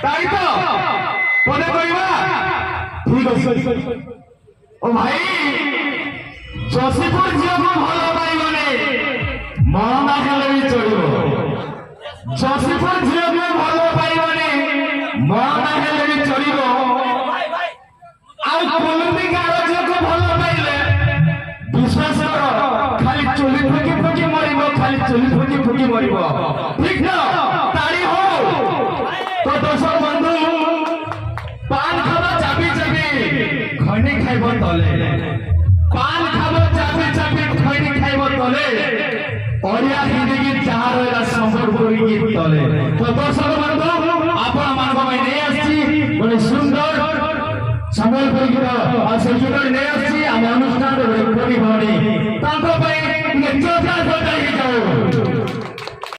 তাই তো পদে কইবা ঠিক আছে ও ভাই যশীপুর ঝিওকে ভাল পাইবনে মন না হেলে বি চলিব যশীপুর ঝিওকে ভাল পাইবনে মন না হেলে বি চলিব আর কোনটি গাঁর ঝিওকে ভাল পাইলে বিশ্বাস কর খালি চুলি ফুকি ফুকি মরিব খালি চুলি ফুকি ফুকি মরিব ঠিক না তাড়ি হো তো দর্শক বন্ধু পান খাবা চাপি চাপি খৈনি খাইব তলে পান খাবা চাপি চাপি খৈনি খাইব তলে ওড়িয়া হিন্দি চার রহিলা সম্বলপুরী গীত তলে তো দর্শক বন্ধু আপন ମାନଙ୍କ ପାଇଁ ନେଇ ଆସିଛି ଗୋଟେ ସୁନ୍ଦର ସମ୍ବଲପୁରୀ ଗୀତ ଆଉ ସେ ଗୀତ ନେଇ ଆସିଛି ଆମ ଅନୁଷ୍ଠାନରେ ଗୋଟେ କୋଟି ଭଉଣୀ